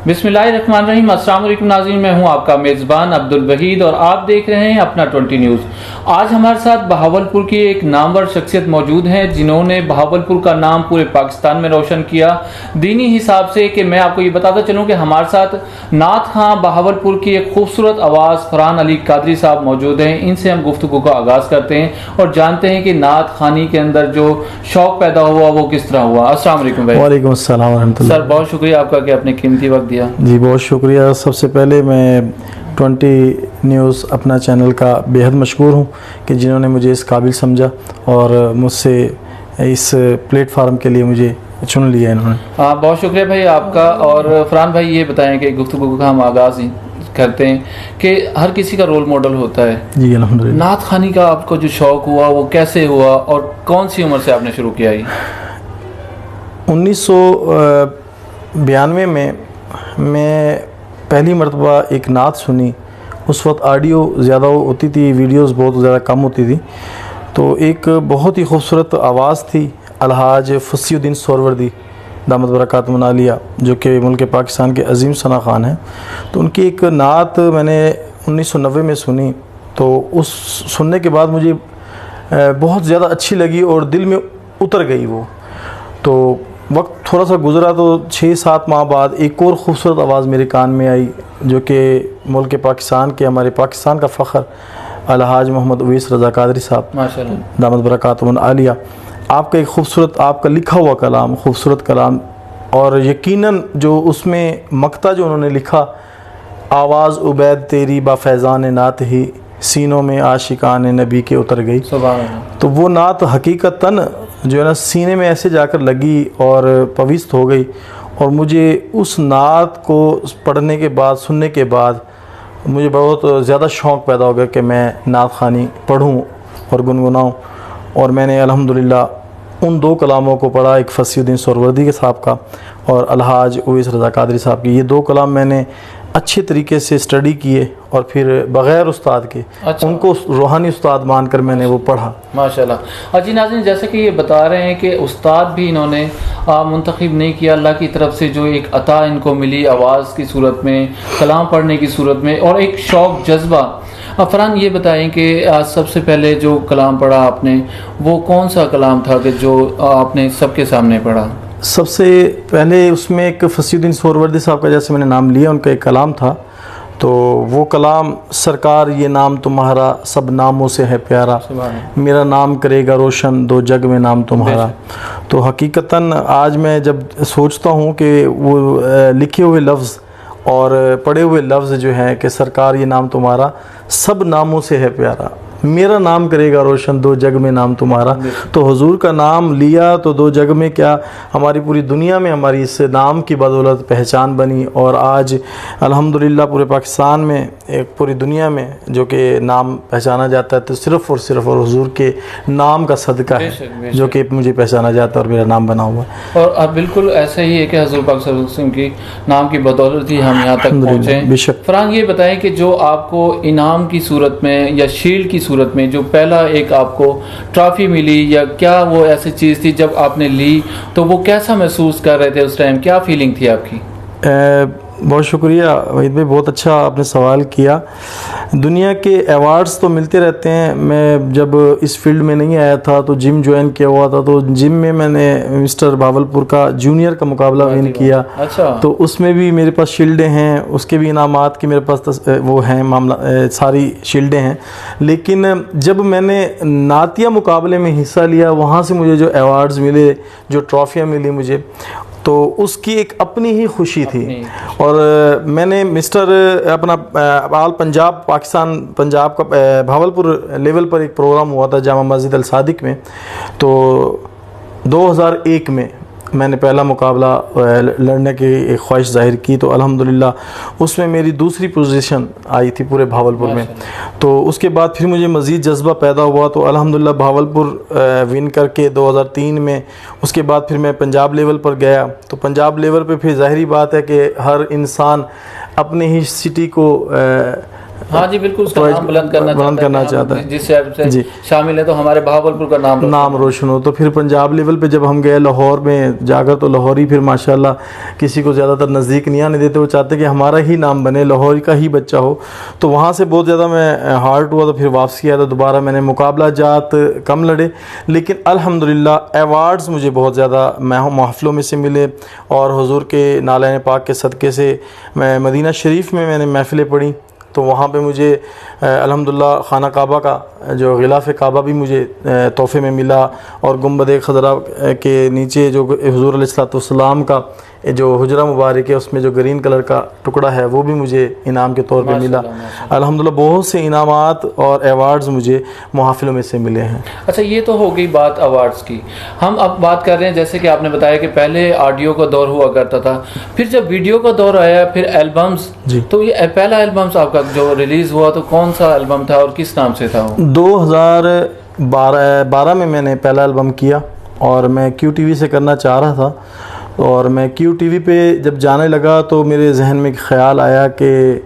بسم اللہ الرحمن الرحیم۔ السلام علیکم ناظرین، میں ہوں آپ کا میزبان عبدالوحید اور آپ دیکھ رہے ہیں اپنا 20 نیوز۔ آج ہمارے ساتھ بہاولپور کی ایک نامور شخصیت موجود ہیں جنہوں نے بہاولپور کا نام پورے پاکستان میں روشن کیا دینی حساب سے۔ کہ میں آپ کو یہ بتاتا چلوں کہ ہمارے ساتھ نعت خواں بہاولپور کی ایک خوبصورت آواز فرحان علی قادری صاحب موجود ہیں۔ ان سے ہم گفتگو کا آغاز کرتے ہیں اور جانتے ہیں کہ نعت خوانی کے اندر جو شوق پیدا ہوا وہ کس طرح ہوا۔ السلام علیکم بھائی۔ وعلیکم السلام ورحمۃ اللہ۔ سر بہت شکریہ آپ کا کہ آپ نے قیمتی وقت دیا۔ جی بہت شکریہ۔ سب سے پہلے میں 20 نیوز اپنا چینل کا بے حد مشکور ہوں کہ جنہوں نے مجھے اس قابل سمجھا اور مجھ سے اس پلیٹ فارم کے لیے مجھے چن لیا انہوں نے۔ بہت شکریہ بھائی آپ کا۔ اور فرحان بھائی یہ بتائیں کہ گفتگو کا ہم آغاز کرتے ہیں کہ ہر کسی کا رول ماڈل ہوتا ہے۔ جی الحمدللہ۔ نعت خوانی کا آپ کو جو شوق ہوا وہ کیسے ہوا اور کون سی عمر سے آپ نے شروع کیا؟ 1992 میں پہلی مرتبہ ایک نعت سنی۔ اس وقت آڈیو زیادہ ہوتی تھی، ویڈیوز بہت زیادہ کم ہوتی تھی، تو ایک بہت ہی خوبصورت آواز تھی الحاج فصیح الدین سہروردی دامت برکاتہم عالیہ، جو کہ ملک پاکستان کے عظیم ثنا خوان ہیں۔ تو ان کی ایک نعت میں نے 1990 میں سنی، تو اس سننے کے بعد مجھے بہت زیادہ اچھی لگی اور دل میں اتر گئی وہ۔ تو وقت تھوڑا سا گزرا تو 6-7 ماہ بعد ایک اور خوبصورت آواز میرے کان میں آئی، جو کہ ملک پاکستان کے ہمارے پاکستان کا فخر الحاج محمد اویس رضا قادری صاحب ماشاءاللہ دامت برکاتہم عالیہ، آپ کا ایک خوبصورت، آپ کا لکھا ہوا کلام، خوبصورت کلام، اور یقیناً جو اس میں مقطع جو انہوں نے لکھا، آواز عبید تیری با فیضان نعت ہی سینوں میں عاشقان نبی کے اتر گئی۔ سبحان اللہ۔ تو وہ نعت حقیقتاً جو ہے نا سینے میں ایسے جا کر لگی اور پویست ہو گئی، اور مجھے اس نعت کو پڑھنے کے بعد، سننے کے بعد مجھے بہت زیادہ شوق پیدا ہو گیا کہ میں نعت خوانی پڑھوں اور گنگناؤں۔ اور میں نے الحمدللہ ان 2 کلاموں کو پڑھا، ایک فصیح الدین سہروردی کے صاحب کا اور الحاج اویس رضا قادری صاحب کی۔ یہ 2 کلام میں نے اچھے طریقے سے اسٹڈی کیے اور پھر بغیر استاد کے ان کو روحانی استاد مان کر میں نے وہ پڑھا۔ ماشاءاللہ۔ جی ناظرین، جیسے کہ یہ بتا رہے ہیں کہ استاد بھی انہوں نے منتخب نہیں کیا، اللہ کی طرف سے جو ایک عطا ان کو ملی آواز کی صورت میں، کلام پڑھنے کی صورت میں، اور ایک شوق، جذبہ۔ فرحان یہ بتائیں کہ سب سے پہلے جو کلام پڑھا آپ نے وہ کون سا کلام تھا کہ جو آپ نے سب کے سامنے پڑھا؟ سب سے پہلے اس میں ایک فصیح الدین سہروردی صاحب کا، جیسے میں نے نام لیا، ان کا ایک کلام تھا، تو وہ کلام سرکار یہ نام تمہارا سب ناموں سے ہے پیارا، میرا نام کرے گا روشن دو جگ میں نام تمہارا۔ تو حقیقتاً آج میں جب سوچتا ہوں کہ وہ لکھے ہوئے لفظ اور پڑھے ہوئے لفظ جو ہیں کہ سرکار یہ نام تمہارا سب ناموں سے ہے پیارا، میرا نام کرے گا روشن دو جگ میں نام تمہارا، تو حضور کا نام لیا تو 2 جگ میں کیا، ہماری پوری دنیا میں ہماری اس نام کی بدولت پہچان بنی، اور آج الحمدللہ پورے پاکستان میں، ایک پوری دنیا میں جو کہ نام پہچانا جاتا ہے تو صرف اور صرف اور حضور کے نام کا صدقہ ہے جو کہ مجھے پہچانا جاتا ہے اور میرا نام بنا ہوا ہے۔ اور اب بالکل ایسے ہی ہے کہ حضور پاک صلی اللہ علیہ وسلم کی نام کی بدولت ہی ہم یہاں تک پہنچے ہیں۔ بے شک۔ فرحان یہ بتائیں کہ جو آپ کو انعام کی صورت میں یا شیلڈ کی صورت میں جو پہلا ایک آپ کو ٹرافی ملی، یا کیا وہ ایسی چیز تھی جب آپ نے لی تو وہ کیسا محسوس کر رہے تھے اس ٹائم، کیا فیلنگ تھی آپ کی؟ بہت شکریہ وحید بھائی، بہت اچھا آپ نے سوال کیا۔ دنیا کے ایوارڈز تو ملتے رہتے ہیں، میں جب اس فیلڈ میں نہیں آیا تھا تو جم جوائن کیا ہوا تھا، تو جم میں نے مسٹر بہاولپور کا جونیئر کا مقابلہ ون کیا، تو اس میں بھی میرے پاس شیلڈیں ہیں، اس کے بھی انعامات کی میرے پاس وہ ہیں، معاملہ ساری شیلڈیں ہیں۔ لیکن جب میں نے نعتیہ مقابلے میں حصہ لیا، وہاں سے مجھے جو ایوارڈز ملے، جو ٹرافیاں ملی مجھے، تو اس کی ایک اپنی ہی خوشی تھی۔ اور میں نے مسٹر اپنا آل پنجاب پاکستان پنجاب کا بہاولپور لیول پر ایک پروگرام ہوا تھا جامع مسجد الصادق میں، تو 2001 میں میں نے پہلا مقابلہ لڑنے کی ایک خواہش ظاہر کی، تو الحمدللہ اس میں میری 2ری پوزیشن آئی تھی پورے بہاولپور میں۔ تو اس کے بعد پھر مجھے مزید جذبہ پیدا ہوا، تو الحمدللہ بہاولپور ون کر کے 2003 میں اس کے بعد پھر میں پنجاب لیول پر گیا، تو پنجاب لیول پہ پھر ظاہری بات ہے کہ ہر انسان اپنے ہی سٹی کو ہاں جی بالکل اس کا نام بلند کرنا چاہتا ہے، جس شہر سے شامل ہے تو ہمارے بہاولپور کا نام روشن ہو. تو پھر پنجاب لیول پہ جب ہم گئے لاہور میں جا کر، تو لاہوری پھر ماشاءاللہ کسی کو زیادہ تر نزدیک نہیں آنے دیتے، وہ چاہتے کہ ہمارا ہی نام بنے، لاہور کا ہی بچہ ہو. تو وہاں سے بہت زیادہ میں ہارٹ ہوا، تو پھر واپسی آیا. تو دوبارہ میں نے مقابلہ جات کم لڑے، لیکن الحمدللہ ایوارڈز مجھے بہت زیادہ محفلوں میں سے ملے. اور حضور کے نالین پاک کے صدقے سے میں مدینہ شریف میں نے محفلیں پڑھی، تو وہاں پہ مجھے الحمدللہ خانہ کعبہ کا جو غلاف کعبہ بھی مجھے تحفے میں ملا، اور گنبد خضرا کے نیچے جو حضور علیہ السلام کا جو حجرہ مبارک ہے، اس میں جو گرین کلر کا ٹکڑا ہے، وہ بھی مجھے انعام کے طور پہ ملا. الحمدللہ بہت سے انعامات اور ایوارڈز مجھے محافلوں میں سے ملے ہیں. اچھا یہ تو ہو گئی بات ایوارڈز کی. ہم اب بات کر رہے ہیں جیسے کہ آپ نے بتایا کہ پہلے آڈیو کا دور ہوا کرتا تھا، پھر جب ویڈیو کا دور آیا، پھر البمز. تو یہ پہلا البمز آپ کا جو ریلیز ہوا تو کون سا البم تھا اور کس نام سے تھا؟ 2012 میں نے پہلا البم کیا، اور میں کیو ٹی وی سے کرنا چاہ رہا تھا. اور میں کیو ٹی وی پہ جب جانے لگا تو میرے ذہن میں ایک خیال آیا کہ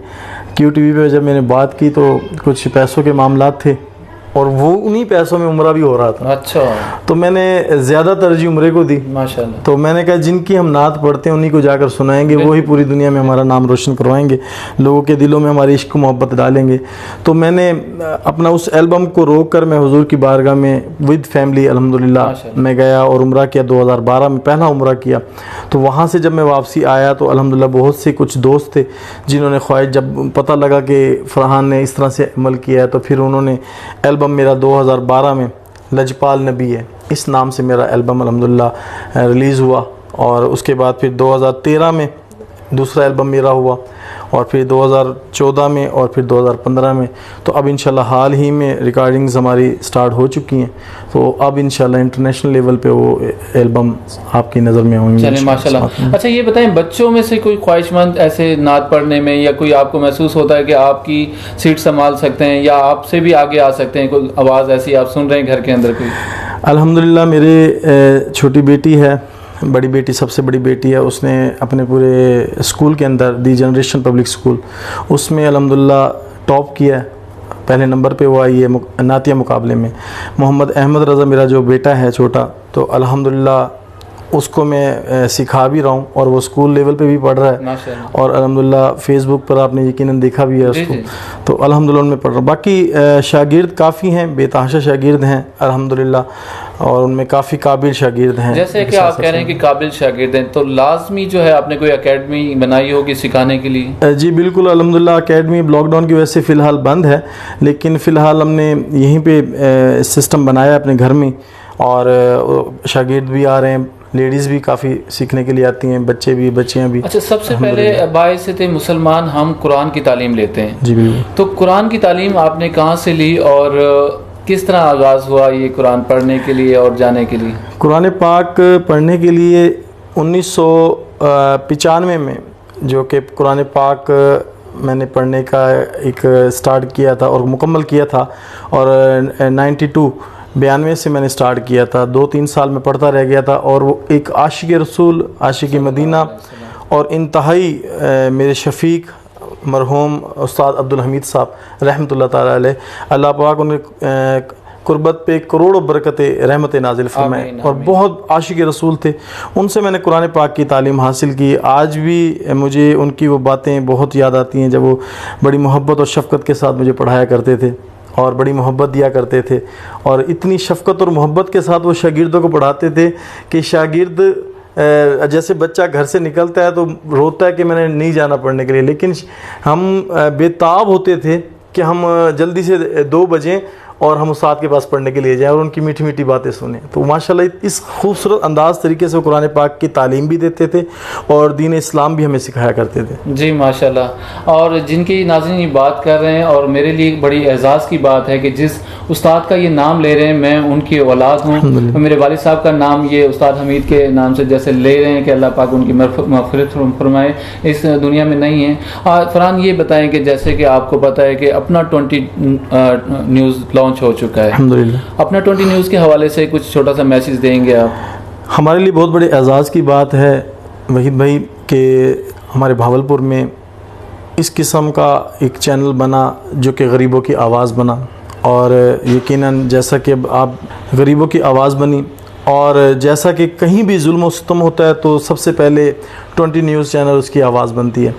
کیو ٹی وی پہ جب میں نے بات کی تو کچھ پیسوں کے معاملات تھے، اور وہ انہی پیسوں میں عمرہ بھی ہو رہا تھا. اچھا. تو میں نے زیادہ ترجیح عمرے کو دی. ماشاءاللہ. تو میں نے کہا جن کی ہم نعت پڑھتے ہیں انہی کو جا کر سنائیں گے، وہی پوری دنیا میں ہمارا نام روشن کروائیں گے، لوگوں کے دلوں میں ہماری عشق و محبت ڈالیں گے. تو میں نے اپنا اس البم کو روک کر میں حضور کی بارگاہ میں ود فیملی الحمدللہ میں گیا اور عمرہ کیا. 2012 میں پہلا عمرہ کیا. تو وہاں سے جب میں واپسی آیا تو الحمدللہ بہت سے کچھ دوست تھے جنہوں نے خواہش، جب پتہ لگا کہ فرحان نے اس طرح سے عمل کیا ہے، تو پھر انہوں نے البم میرا 2012 میں لجپال نبی ہے، اس نام سے میرا البم الحمدللہ ریلیز ہوا. اور اس کے بعد پھر 2013 میں دوسرا البم میرا ہوا، اور پھر 2014 میں، اور پھر 2015 میں. تو اب انشاءاللہ حال ہی میں ریکارڈنگز ہماری سٹارٹ ہو چکی ہیں، تو اب انشاءاللہ انٹرنیشنل لیول پہ وہ البم آپ کی نظر میں ہوں گے. چلیں ماشاءاللہ. اچھا یہ بتائیں بچوں میں سے کوئی خواہش مند ایسے نعت پڑھنے میں، یا کوئی آپ کو محسوس ہوتا ہے کہ آپ کی سیٹ سنبھال سکتے ہیں یا آپ سے بھی آگے آ سکتے ہیں، کوئی آواز ایسی آپ سن رہے ہیں گھر کے اندر کوئی؟ الحمدللہ میرے چھوٹی بیٹی ہے، بڑی بیٹی سب سے بڑی بیٹی ہے، اس نے اپنے پورے اسکول کے اندر دی جنریشن پبلک اسکول، اس میں الحمدللہ ٹاپ کیا ہے، پہلے نمبر پہ وہ آئی ہے نعتیہ مقابلے میں. محمد احمد رضا میرا جو بیٹا ہے چھوٹا، تو الحمدللہ اس کو میں سکھا بھی رہا ہوں، اور وہ اسکول لیول پہ بھی پڑھ رہا ہے، اور الحمدللہ فیس بک پر آپ نے یقیناً دیکھا بھی ہے اس کو. تو الحمدللہ ان میں پڑھ رہا ہوں. باقی شاگرد کافی ہیں، بے تحاشا شاگرد ہیں الحمدللہ، اور ان میں کافی قابل شاگرد ہیں. جیسے کہ آپ کہہ رہے ہیں کہ قابل شاگرد ہیں، تو لازمی جو ہے آپ نے کوئی اکیڈمی بنائی ہوگی سکھانے کے لیے؟ جی بالکل الحمدللہ. اکیڈمی لاک ڈاؤن کی وجہ سے فی الحال بند ہے، لیکن فی الحال ہم نے یہیں پہ سسٹم بنایا اپنے گھر میں، اور شاگرد بھی آ رہے ہیں، لیڈیز بھی کافی سیکھنے کے لیے آتی ہیں، بچے بھی بچیاں بھی. اچھا سب سے پہلے باعث تھے مسلمان ہم قرآن کی تعلیم لیتے ہیں. جی بالکل. تو قرآن کی تعلیم آپ نے کہاں سے لی اور کس طرح آغاز ہوا یہ قرآن پڑھنے کے لیے اور جانے کے لیے؟ قرآن پاک پڑھنے کے لیے 1995 میں جو کہ قرآن پاک میں نے پڑھنے کا ایک سٹارٹ کیا تھا اور مکمل کیا تھا، اور 92 سے میں نے سٹارٹ کیا تھا. 2-3 سال میں پڑھتا رہ گیا تھا، اور وہ ایک عاشق رسول، عاشق مدینہ، اور انتہائی میرے شفیق مرحوم استاد عبدالحمید صاحب رحمۃ اللہ تعالیٰ علیہ، اللہ پاک ان کے قربت پہ کروڑوں برکت رحمت نازل فرمائے، اور بہت عاشق رسول تھے. ان سے میں نے قرآن پاک کی تعلیم حاصل کی. آج بھی مجھے ان کی وہ باتیں بہت یاد آتی ہیں، جب وہ بڑی محبت اور شفقت کے ساتھ مجھے پڑھایا کرتے تھے، اور بڑی محبت دیا کرتے تھے، اور اتنی شفقت اور محبت کے ساتھ وہ شاگردوں کو پڑھاتے تھے کہ شاگرد جیسے بچہ گھر سے نکلتا ہے تو روتا ہے کہ میں نے نہیں جانا پڑھنے کے لیے، لیکن ہم بے تاب ہوتے تھے کہ ہم جلدی سے 2 بجیں اور ہم استاد کے پاس پڑھنے کے لیے جائیں اور ان کی میٹھی میٹھی باتیں سنیں. تو ماشاءاللہ اس خوبصورت انداز طریقے سے قرآن پاک کی تعلیم بھی دیتے تھے اور دین اسلام بھی ہمیں سکھایا کرتے تھے. جی ماشاءاللہ. اور جن کی ناظرین یہ بات کر رہے ہیں، اور میرے لیے بڑی اعزاز کی بات ہے کہ جس استاد کا یہ نام لے رہے ہیں میں ان کی اولاد ہوں. میرے والد صاحب کا نام یہ استاد حمید کے نام سے جیسے لے رہے ہیں کہ اللہ پاک ان کی مغفرت فرمائے، اس دنیا میں نہیں ہیں. فرحان یہ بتائیں کہ جیسے کہ آپ کو پتہ ہے کہ اپنا 20 نیوز لانچ ہو چکا ہے، الحمدللہ. اپنا 20 نیوز کے حوالے سے کچھ چھوٹا سا میسیج دیں گے آپ؟ ہمارے لیے بہت بڑے اعزاز کی بات ہے وحید بھائی کہ ہمارے بھاولپور میں اس قسم کا ایک چینل بنا جو کہ غریبوں کی آواز بنا، اور یقیناً جیسا کہ آپ غریبوں کی آواز بنی، اور جیسا کہ کہیں بھی ظلم و ستم ہوتا ہے تو سب سے پہلے 20 نیوز چینل اس کی آواز بنتی ہے.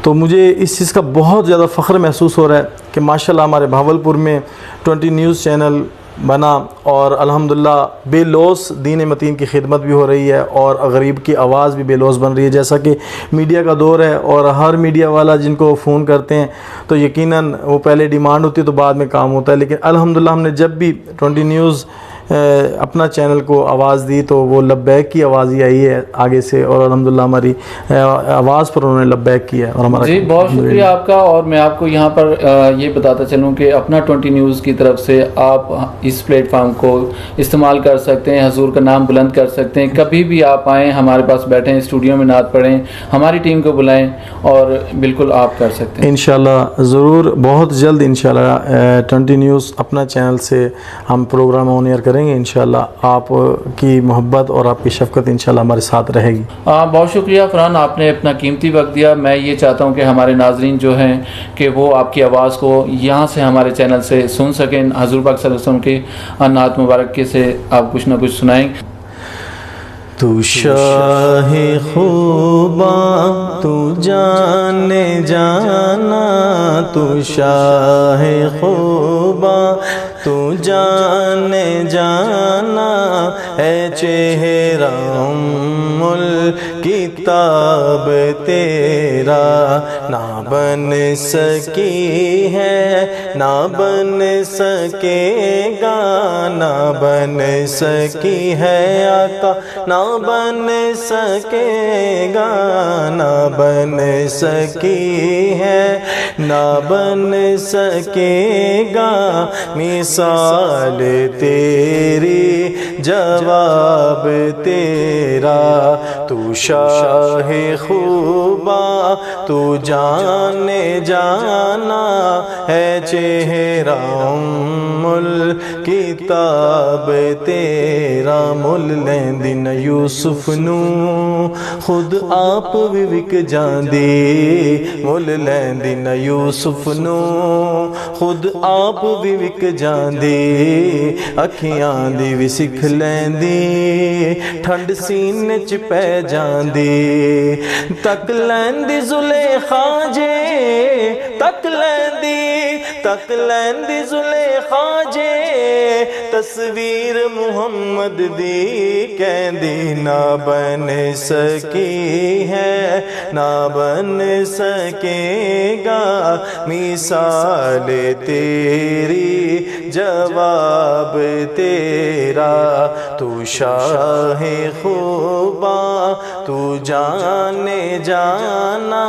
تو مجھے اس چیز کا بہت زیادہ فخر محسوس ہو رہا ہے کہ ماشاءاللہ ہمارے بہاولپور میں 20 نیوز چینل بنا، اور الحمدللہ بے لوث دین متین کی خدمت بھی ہو رہی ہے، اور غریب کی آواز بھی بے لوث بن رہی ہے. جیسا کہ میڈیا کا دور ہے، اور ہر میڈیا والا جن کو فون کرتے ہیں تو یقیناً وہ پہلے ڈیمانڈ ہوتی ہے تو بعد میں کام ہوتا ہے، لیکن الحمدللہ ہم نے جب بھی 20 نیوز اپنا چینل کو آواز دی تو وہ لبیک کی آواز ہی آئی ہے آگے سے، اور الحمدللہ ہماری آواز پر انہوں نے لبیک کیا ہے. اور ہمارا جی بہت شکریہ آپ کا. اور میں آپ کو یہاں پر یہ بتاتا چلوں کہ اپنا 20 نیوز کی طرف سے آپ اس پلیٹ فارم کو استعمال کر سکتے ہیں، حضور کا نام بلند کر سکتے ہیں. کبھی بھی آپ آئیں، ہمارے پاس بیٹھیں، اسٹوڈیو میں نعت پڑھیں، ہماری ٹیم کو بلائیں، اور بالکل آپ کر سکتے ہیں انشاءاللہ. ضرور بہت جلد انشاءاللہ 20 نیوز اپنا چینل سے ہم پروگرام آن ایئر کریں گے. انشاءاللہ آپ کی محبت اور آپ کی شفقت انشاءاللہ ہمارے ساتھ رہے گی. بہت شکریہ فرحان، آپ نے اپنا قیمتی وقت دیا. میں یہ چاہتا ہوں کہ ہمارے ناظرین جو ہیں کہ وہ آپ کی آواز کو یہاں سے ہمارے چینل سے سن سکیں. حضور پاک صلی اللہ علیہ وسلم کی نعت مبارک کے سے آپ کچھ نہ کچھ سنائیں. تو شاہ خوباں تو جان جانا، تو شاہ خوباں تو جان جانا، ہے چہرہ ام الکتاب تیرا، نہ بن سکی ہے نہ بن سکے گا، نہ بن سکی ہے آقا نہ بن سکے گا، نہ بن سکی ہے نہ بن سکے گا، مثال تیری جواب تیرا، تو شاہ خوباں تو جان جانا، ہے چہرہ ام الکتاب تیرا. مل لیندی نہ یوسف نو خود آپ بھی وک جاندی، مل لیندی نہ یوسف نو خود آپ بھی وک جاندی، اکھیاں دی بھی سکھ لیندی، ٹھنڈ سینے چ پہ جاندی، تک لیندی زلیخا جے، تک لیندی زلیخا جے، تصویر محمد دی کہندی، نہ بن سکی ہے نہ بن سکے گا، مثال تیری جواب تیرا، تو شاہ خوباں تو جان جانا،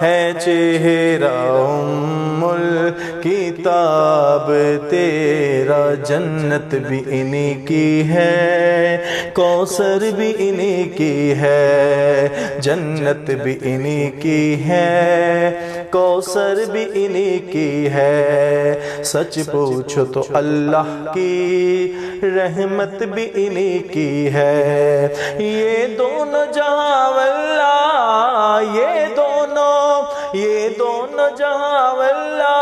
ہے چہرہ ام الکتاب تیرا. جنت بھی انہی کی ہے، کوثر بھی انہی کی ہے، جنت بھی انہی کی ہے، کوثر بھی انہی کی ہے، سچ پوچھو تو اللہ کی رحمت بھی انہی کی ہے. یہ دونوں جہاں واللہ، یہ دونوں جہاں واللہ،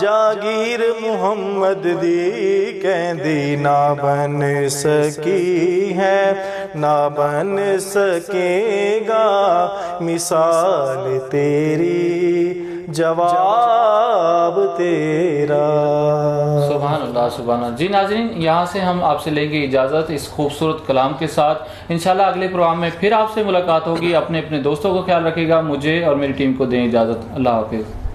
جاگیر محمد دی کہندی، نہ بن سکی ہے نہ بن سکے گا، مثال تیری جواب تیرا. سبحان اللہ سبحان اللہ. جی ناظرین، یہاں سے ہم آپ سے لیں گے اجازت اس خوبصورت کلام کے ساتھ. انشاءاللہ اگلے پروگرام میں پھر آپ سے ملاقات ہوگی. اپنے دوستوں کو خیال رکھے گا. مجھے اور میری ٹیم کو دیں اجازت. اللہ حافظ.